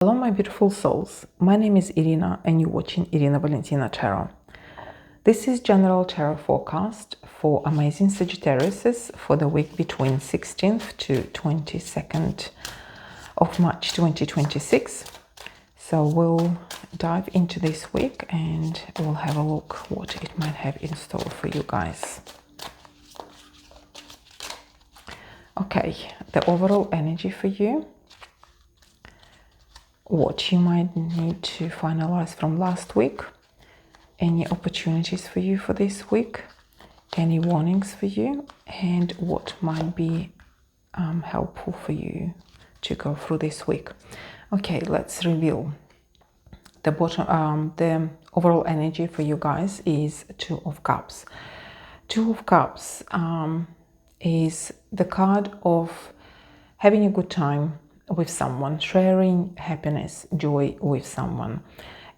Hello my beautiful souls, my name is Irina and you're watching Irina Valentina Tarot. This is general tarot forecast for amazing Sagittariuses for the week between 16th to 22nd of March 2026. So we'll dive into this week and we'll have a look what it might have in store for you guys. Okay, the overall energy for you. What you might need to finalize from last week, any opportunities for you for this week, any warnings for you, and what might be helpful for you to go through this week. Okay, let's reveal the bottom. The overall energy for you guys is Two of Cups. Two of Cups is the card of having a good time with someone, sharing happiness, joy with someone.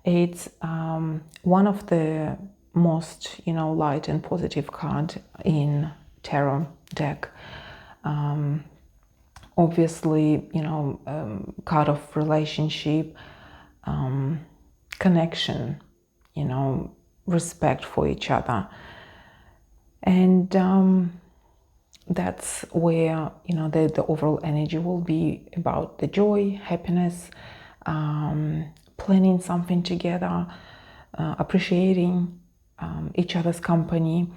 It's one of the most, light and positive card in tarot deck. Obviously, card of relationship, connection, respect for each other. And that's where the overall energy will be about the joy, happiness, planning something together, appreciating each other's company,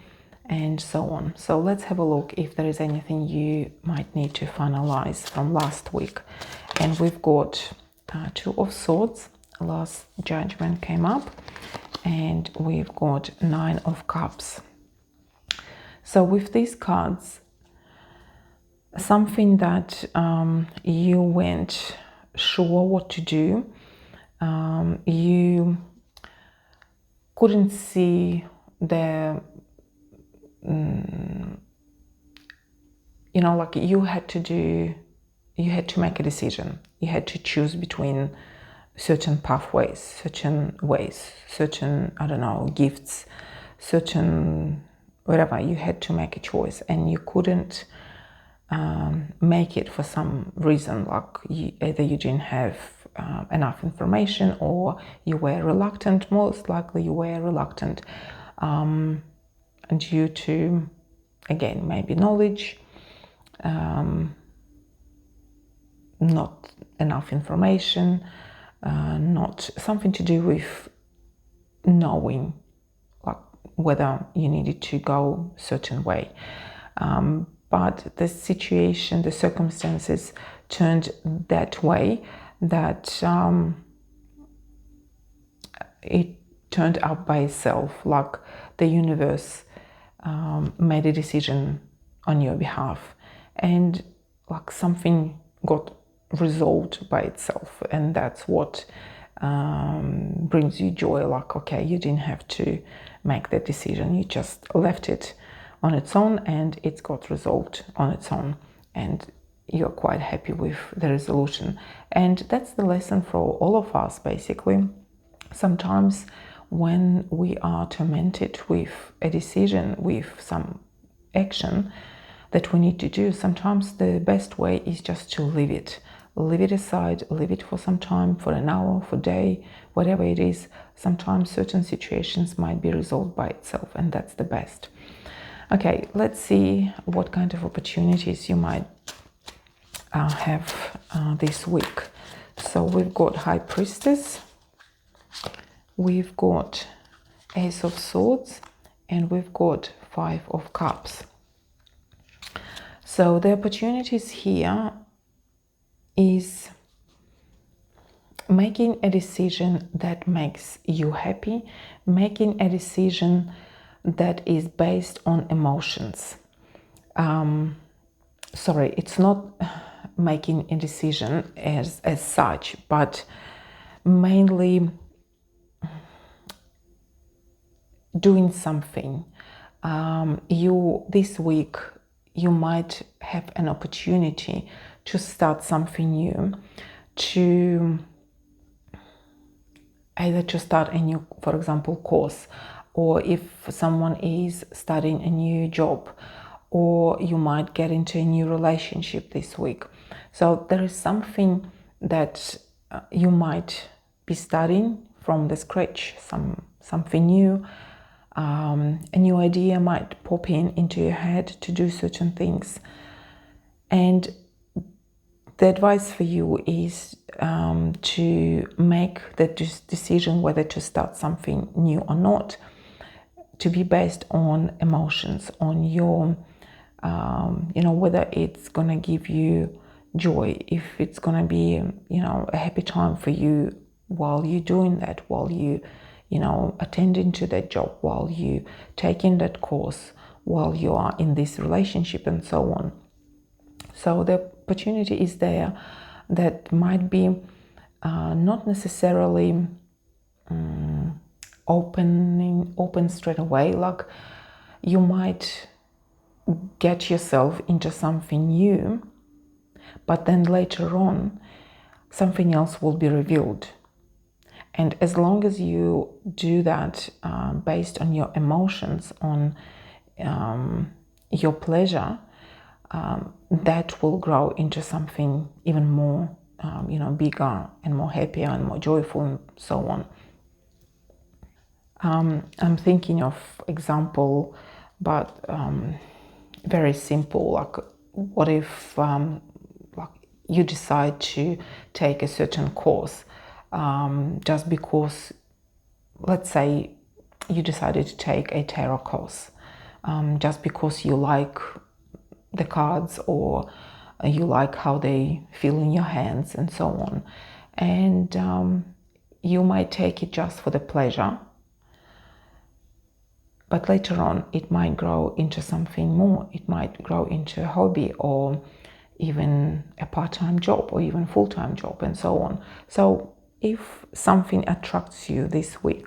and so on. So let's have a look if there is anything you might need to finalize from last week. And we've got Two of Swords, Last Judgment came up, and we've got Nine of Cups. So with these cards, something that you weren't sure what to do, you couldn't see the, like you had to make a decision. You had to choose between certain pathways, certain ways, certain, gifts, certain whatever. You had to make a choice and you couldn't make it for some reason, like either you didn't have enough information or you were reluctant. Most likely you were reluctant due to, again, maybe knowledge, not enough information, not something to do with knowing like whether you needed to go certain way. But the situation, the circumstances turned that way that it turned out by itself, like the universe made a decision on your behalf, and like something got resolved by itself, and that's what brings you joy. Like, okay, you didn't have to make that decision, you just left it on its own and it's got resolved on its own, and you're quite happy with the resolution. And that's the lesson for all of us, basically. Sometimes when we are tormented with a decision, with some action that we need to do, sometimes the best way is just to leave it aside, leave it for some time, for an hour, for a day, whatever it is. Sometimes certain situations might be resolved by itself, and that's the best. Okay, let's see what kind of opportunities you might have this week. So we've got High Priestess, we've got Ace of Swords, and we've got Five of Cups. So the opportunities here is making a decision that makes you happy, making a decision that is based on emotions. Sorry, it's not making a decision as such, but mainly doing something. This week you might have an opportunity to start something new, to either to start a new, for example, course, or if someone is starting a new job, or you might get into a new relationship this week. So there is something that you might be starting from the scratch, something new. A new idea might pop into your head to do certain things. And the advice for you is to make the decision whether to start something new or not, to be based on emotions, on your, whether it's going to give you joy, if it's going to be, a happy time for you while you're doing that, while you, attending to that job, while you taking that course, while you are in this relationship and so on. So the opportunity is there that might be not necessarily open straight away. Like you might get yourself into something new, but then later on something else will be revealed. And as long as you do that based on your emotions, on your pleasure, that will grow into something even more, bigger and more happier and more joyful and so on. I'm thinking of example, but very simple. Like, what if like you decide to take a certain course just because, let's say, you decided to take a tarot course just because you like the cards or you like how they feel in your hands and so on. And you might take it just for the pleasure, but later on it might grow into something more. It might grow into a hobby or even a part-time job or even full-time job and so on. So if something attracts you this week,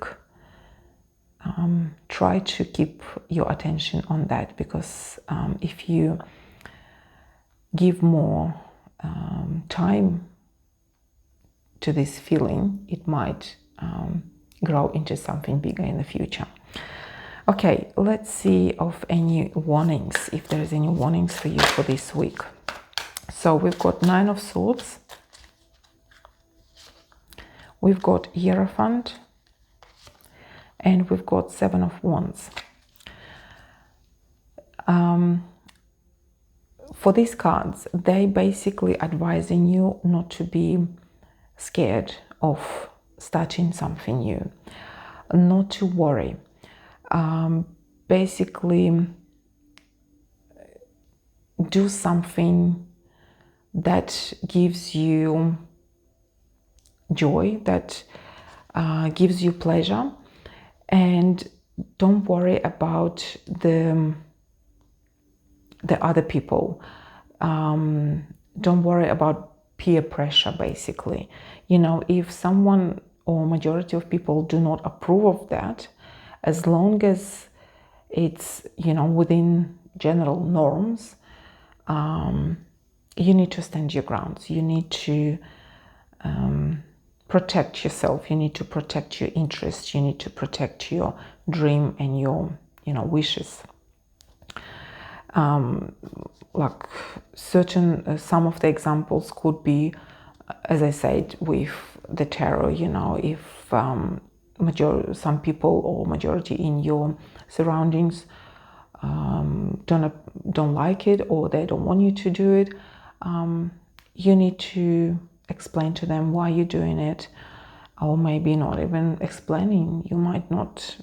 try to keep your attention on that, because if you give more time to this feeling, it might grow into something bigger in the future. Okay, let's see of any warnings, if there's any warnings for you for this week. So we've got 9 of Swords, we've got Hierophant, and we've got 7 of Wands. For these cards, they basically advising you not to be scared of starting something new, not to worry. Basically, do something that gives you joy, that gives you pleasure, and don't worry about the other people. Don't worry about peer pressure, basically. If someone or majority of people do not approve of that, as long as it's, within general norms, you need to stand your grounds. You need to protect yourself. You need to protect your interests. You need to protect your dream and your, wishes. Like some of the examples could be, as I said, with the tarot, if some people or majority in your surroundings don't like it, or they don't want you to do it, you need to explain to them why you're doing it, or maybe not even explaining. You might not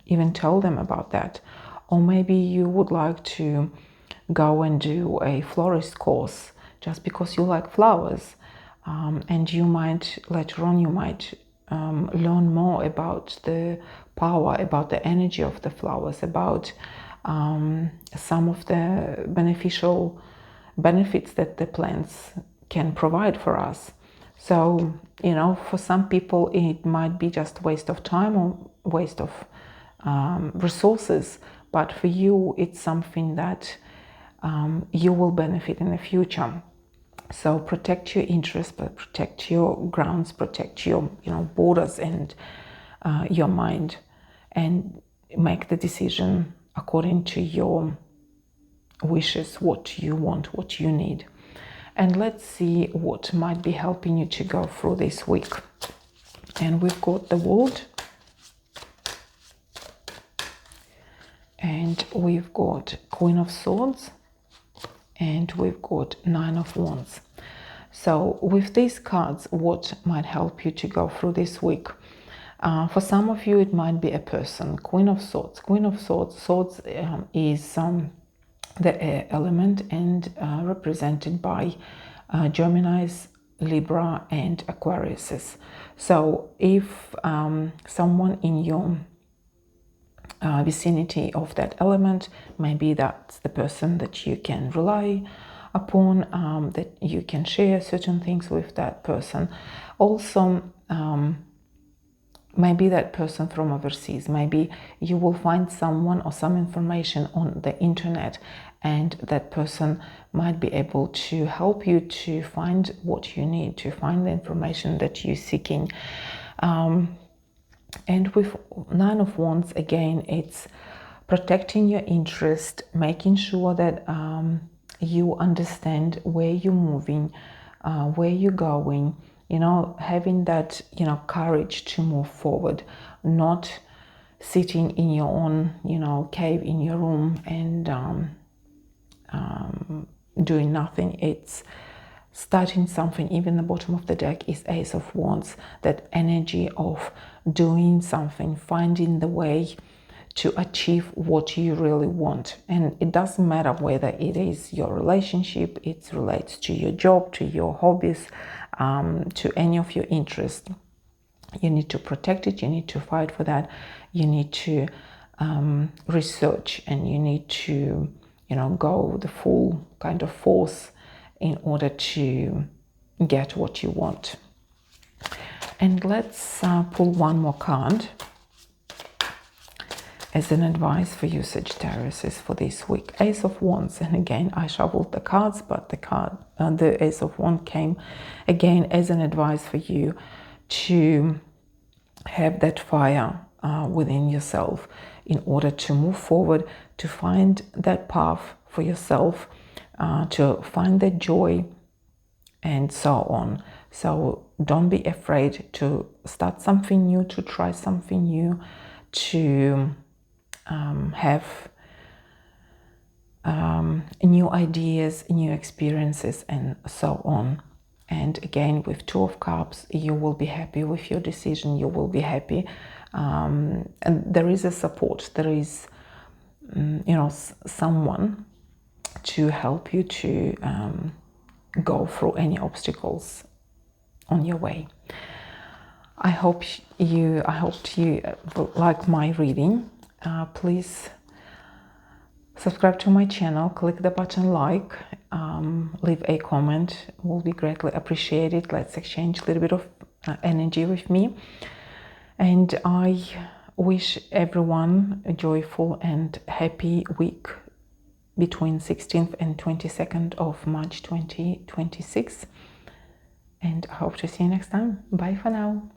even tell them about that. Or maybe you would like to go and do a florist course just because you like flowers, and you might later on learn more about the power, about the energy of the flowers, about some of the beneficial benefits that the plants can provide for us. So, for some people it might be just waste of time or waste of resources, but for you it's something that you will benefit in the future. So protect your interests, but protect your grounds, protect your borders and your mind, and make the decision according to your wishes, what you want, what you need. And let's see what might be helping you to go through this week. And we've got the World, and we've got Queen of Swords, and we've got Nine of Wands. So with these cards, what might help you to go through this week? For some of you, it might be a person. Queen of Swords. Queen of Swords. Swords is the air element, and represented by Geminis, Libra, and Aquariuses. So if someone in your vicinity of that element, maybe that's the person that you can rely upon, that you can share certain things with that person. Also, maybe that person from overseas. Maybe you will find someone or some information on the internet, and that person might be able to help you to find what you need, to find the information that you're seeking. And with Nine of Wands, again, it's protecting your interest, making sure that you understand where you're moving, where you're going, you know, having that, you know, courage to move forward, not sitting in your own, you know, cave in your room and doing nothing. It's starting something. Even the bottom of the deck is Ace of Wands, that energy of doing something, finding the way to achieve what you really want. And it doesn't matter whether it is your relationship, it relates to your job, to your hobbies, to any of your interests. You need to protect it, you need to fight for that, you need to research, and you need to, you know, go the full kind of force in order to get what you want. And let's pull one more card as an advice for you, Sagittarius, for this week. Ace of Wands. And again, I shuffled the cards, but the Ace of Wands came again as an advice for you to have that fire within yourself in order to move forward, to find that path for yourself, to find that joy, and so on. So don't be afraid to start something new, to try something new, to have new ideas, new experiences, and so on. And again, with Two of Cups, you will be happy with your decision, you will be happy. And there is a support, there is, you know, someone to help you to go through any obstacles on your way. I hope you like my reading. Please subscribe to my channel, click the button like, leave a comment, will be greatly appreciated. Let's exchange a little bit of energy with me. And I wish everyone a joyful and happy week between 16th and 22nd of March 2026. And I hope to see you next time. Bye for now.